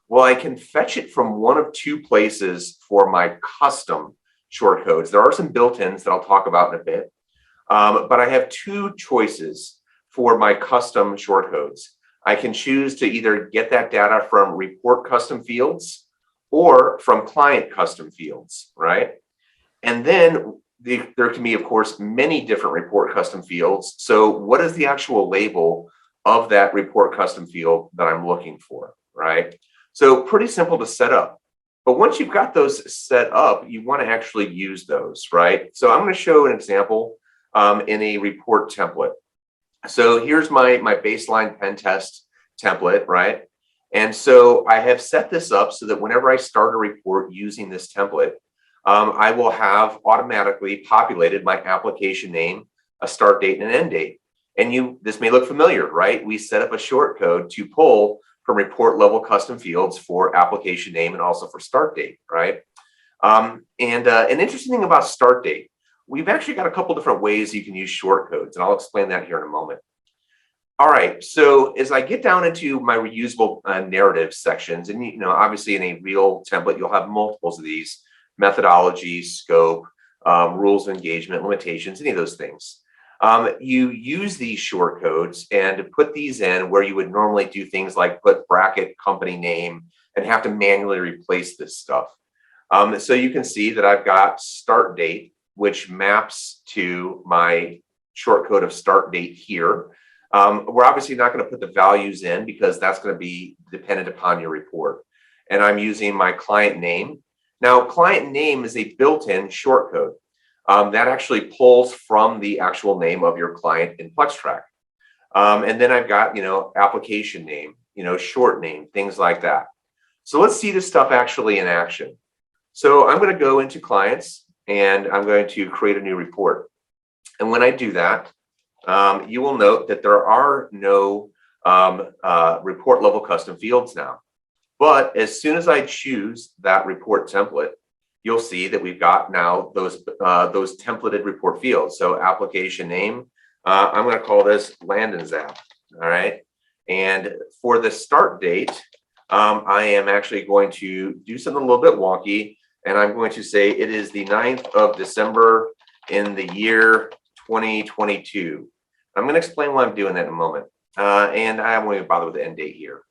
Well, I can fetch it from one of two places for my custom shortcodes. There are some built-ins that I'll talk about in a bit, but I have two choices for my custom shortcodes. I can choose to either get that data from report custom fields or from client custom fields, right? And then there can be, of course, many different report custom fields. So what is the actual label of that report custom field that I'm looking for, right? So pretty simple to set up. But once you've got those set up, you want to actually use those, right? So I'm going to show an example in a report template. So here's my baseline pen test template, right? And so I have set this up so that whenever I start a report using this template, I will have automatically populated my application name, a start date, and an end date. And this may look familiar, right? We set up a shortcode to pull from report level custom fields for application name and also for start date, right? And an interesting thing about start date, we've actually got a couple different ways you can use shortcodes, and I'll explain that here in a moment. All right, so as I get down into my reusable narrative sections, and obviously in a real template, you'll have multiples of these: methodology, scope, rules of engagement, limitations, any of those things. You use these shortcodes and put these in where you would normally do things like put bracket company name and have to manually replace this stuff. So you can see that I've got start date, which maps to my shortcode of start date here. We're obviously not going to put the values in because that's going to be dependent upon your report. And I'm using my client name. Now, client name is a built-in shortcode that actually pulls from the actual name of your client in PlexTrac. And then I've got, application name, short name, things like that. So let's see this stuff actually in action. So I'm going to go into clients and I'm going to create a new report. And when I do that, you will note that there are no report level custom fields now. But as soon as I choose that report template, you'll see that we've got now those templated report fields. So application name, I'm going to call this Landon's app. All right. And for the start date, I am actually going to do something a little bit wonky. And I'm going to say it is the 9th of December in the year 2022. I'm going to explain why I'm doing that in a moment. And I won't even bother with the end date here.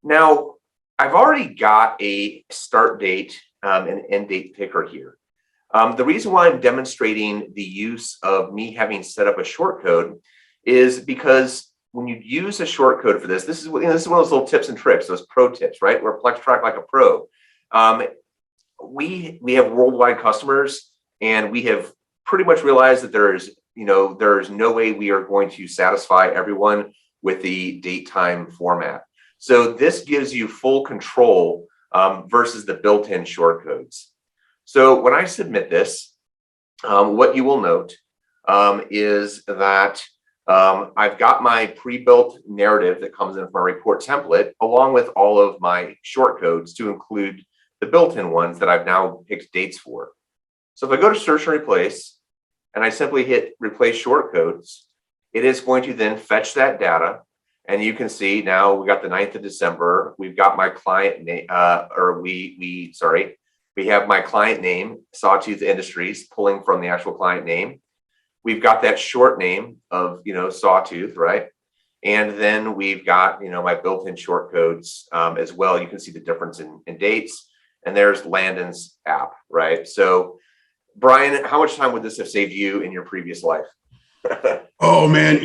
Now, I've already got a start date and end date picker here. The reason why I'm demonstrating the use of me having set up a shortcode is because when you use a shortcode for this is one of those little tips and tricks, those pro tips, right? We're PlexTrac like a pro. We have worldwide customers, and we have pretty much realized that there's no way we are going to satisfy everyone with the date time format. So this gives you full control versus the built-in shortcodes. So when I submit this, what you will note is that I've got my pre-built narrative that comes in from my report template, along with all of my shortcodes to include the built-in ones that I've now picked dates for. So if I go to search and replace, and I simply hit replace shortcodes, it is going to then fetch that data. And you can see now we got the 9th of December. We've got my client name, we have my client name, Sawtooth Industries, pulling from the actual client name. We've got that short name of, Sawtooth, right? And then we've got, my built-in shortcodes as well. You can see the difference in dates. And there's Landon's app, right? So, Brian, how much time would this have saved you in your previous life? Oh man,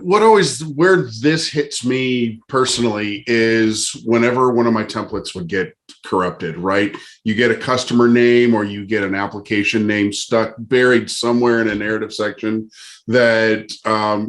where this hits me personally is whenever one of my templates would get corrupted, right? You get a customer name or you get an application name buried somewhere in a narrative section that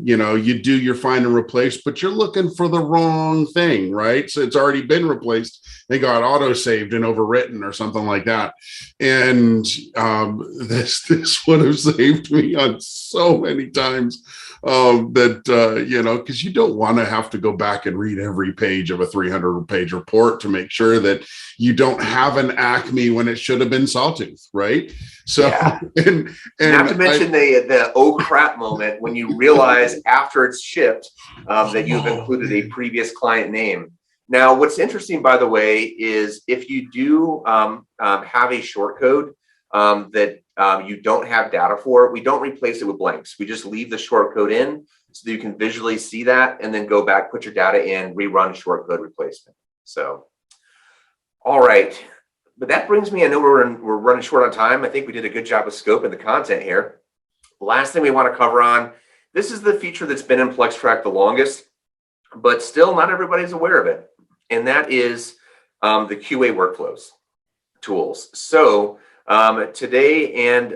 you do your find and replace, but you're looking for the wrong thing, right? So it's already been replaced. They got auto saved and overwritten or something like that. And this would have saved me on so many times. times because you don't want to have to go back and read every page of a 300-page report to make sure that you don't have an Acme when it should have been Sawtooth, right? So, Yeah. and not to mention the oh crap moment when you realize after it's shipped that you've included a previous client name. Now, what's interesting, by the way, is if you do have a shortcode that you don't have data for, we don't replace it with blanks. We just leave the shortcode in so that you can visually see that and then go back, put your data in, rerun shortcode replacement. So, all right. But that brings me, I know we're running short on time. I think we did a good job of scoping the content here. Last thing we want to cover on, this is the feature that's been in PlexTrac the longest, but still not everybody's aware of it. And that is the QA workflows tools. So today and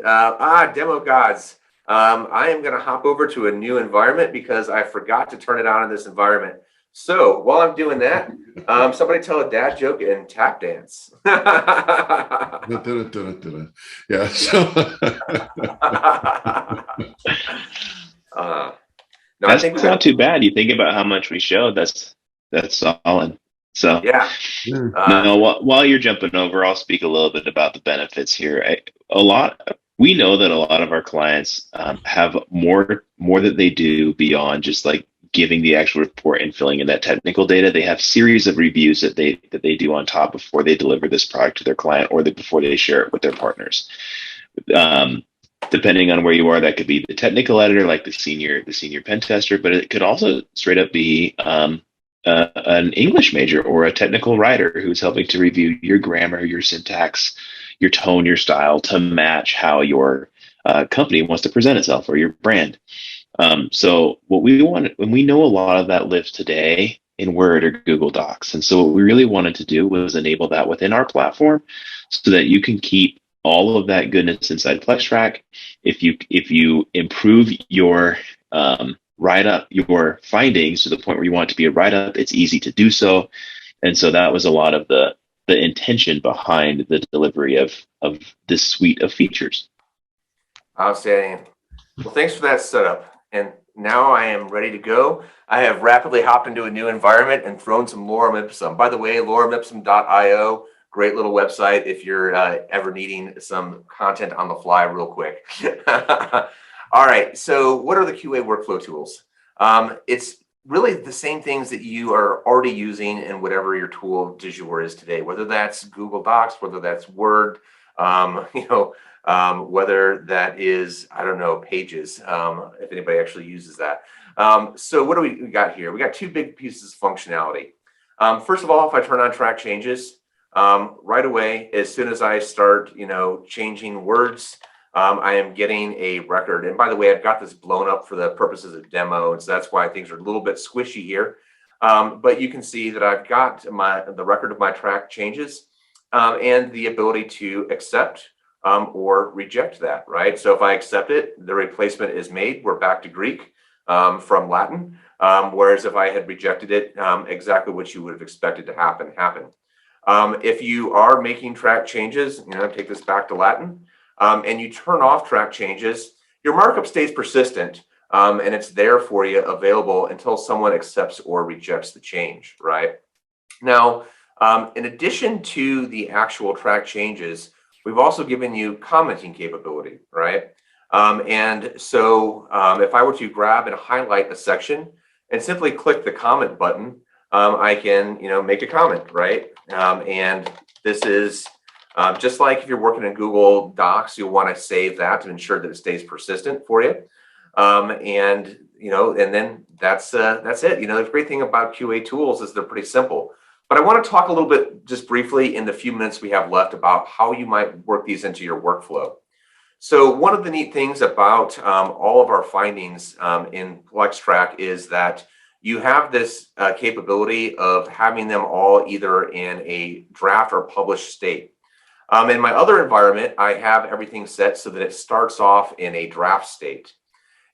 demo gods, I am going to hop over to a new environment because I forgot to turn it on in this environment. So while I'm doing that, somebody tell a dad joke and tap dance. Yeah. So No, That's I think not too bad. You think about how much we showed. That's solid. So yeah. no, while you're jumping over, I'll speak a little bit about the benefits here. We know that a lot of our clients have more that they do beyond just like giving the actual report and filling in that technical data. They have series of reviews that they do on top before they deliver this product to their client or before they share it with their partners. Depending on where you are, that could be the technical editor, like the senior pen tester, but it could also straight up be an English major or a technical writer who's helping to review your grammar, your syntax, your tone, your style to match how your company wants to present itself or your brand. So what we want, when we know a lot of that lives today in Word or Google Docs. And so what we really wanted to do was enable that within our platform so that you can keep all of that goodness inside PlexTrac. If you improve your write-up, your findings to the point where you want it to be a write-up, it's easy to do so. And so that was a lot of the intention behind the delivery of this suite of features. Outstanding. Well, thanks for that setup. And now I am ready to go. I have rapidly hopped into a new environment and thrown some lorem ipsum. By the way, loremipsum.io, great little website if you're ever needing some content on the fly real quick. All right, so what are the QA workflow tools? It's really the same things that you are already using in whatever your tool du jour is today, whether that's Google Docs, whether that's Word, whether that is, I don't know, Pages, if anybody actually uses that. So what do we got here? We got two big pieces of functionality. First of all, if I turn on track changes, right away, as soon as I start, changing words, I am getting a record. And by the way, I've got this blown up for the purposes of demo, and so that's why things are a little bit squishy here. But you can see that I've got the record of my track changes and the ability to accept or reject that, right? So if I accept it, the replacement is made. We're back to Greek from Latin. Whereas if I had rejected it, exactly what you would have expected to happen happened. If you are making track changes, take this back to Latin, and you turn off track changes, your markup stays persistent, and it's there for you, available until someone accepts or rejects the change, right? Now, in addition to the actual track changes, we've also given you commenting capability, right? And so if I were to grab and highlight a section and simply click the comment button, I can, make a comment, right? And this is just like if you're working in Google Docs, you'll want to save that to ensure that it stays persistent for you. And then that's it. The great thing about QA tools is they're pretty simple. But I want to talk a little bit, just briefly, in the few minutes we have left, about how you might work these into your workflow. So one of the neat things about all of our findings in PlexTrac is that you have this capability of having them all either in a draft or published state. In my other environment, I have everything set so that it starts off in a draft state.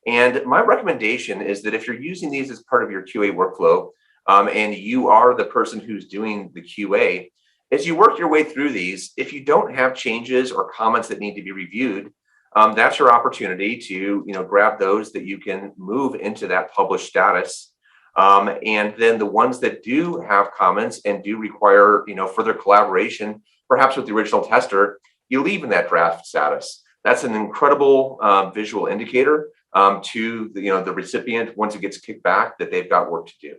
And my recommendation is that if you're using these as part of your QA workflow, and you are the person who's doing the QA, as you work your way through these, if you don't have changes or comments that need to be reviewed, that's your opportunity to grab those that you can move into that published status. And then the ones that do have comments and do require further collaboration, perhaps with the original tester, you leave in that draft status. That's an incredible visual indicator to the recipient once it gets kicked back that they've got work to do.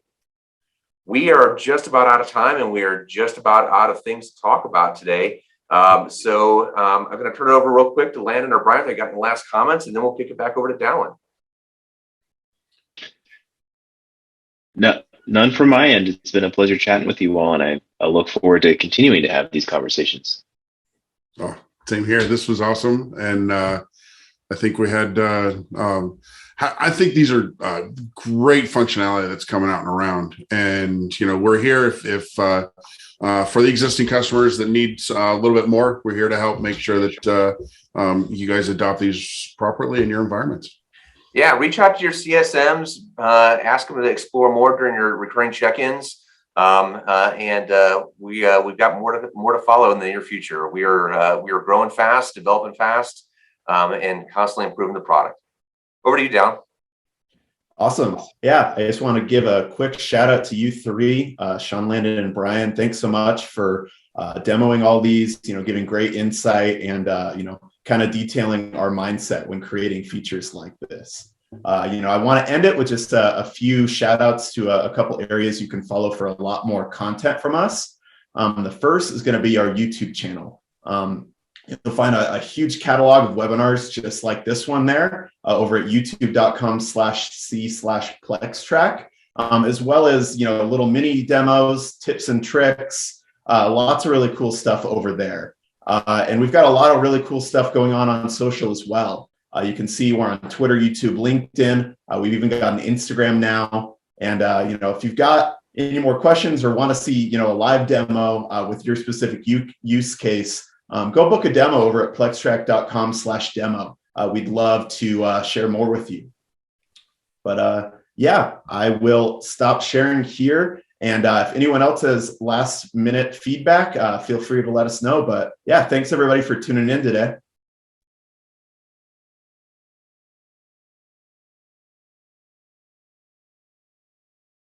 We are just about out of time, and we are just about out of things to talk about today. So I'm going to turn it over real quick to Landon or Brian. They got any last comments, and then we'll kick it back over to Dallin. No, none from my end. It's been a pleasure chatting with you all, and I look forward to continuing to have these conversations. Oh, same here. This was awesome, and I think we had. I think these are great functionality that's coming out and around, and we're here if for the existing customers that need a little bit more, we're here to help make sure that you guys adopt these properly in your environments. Yeah, reach out to your CSMs, ask them to explore more during your recurring check-ins, and we've got more to follow in the near future. We are growing fast, developing fast, and constantly improving the product. Over to you, Dallin. Awesome. Yeah, I just want to give a quick shout out to you three, Sean, Landon, and Brian. Thanks so much for demoing all these, giving great insight and, kind of detailing our mindset when creating features like this. I want to end it with just a few shout outs to a couple areas you can follow for a lot more content from us. The first is going to be our YouTube channel. You'll find a huge catalog of webinars just like this one there over at youtube.com/c/PlexTrac, as well as, little mini demos, tips and tricks, lots of really cool stuff over there. And we've got a lot of really cool stuff going on social as well. You can see we're on Twitter, YouTube, LinkedIn. We've even got an Instagram now. And, if you've got any more questions or want to see, a live demo with your specific use case, go book a demo over at plextrac.com/demo. We'd love to share more with you. But yeah, I will stop sharing here. And if anyone else has last minute feedback, feel free to let us know. But yeah, thanks everybody for tuning in today.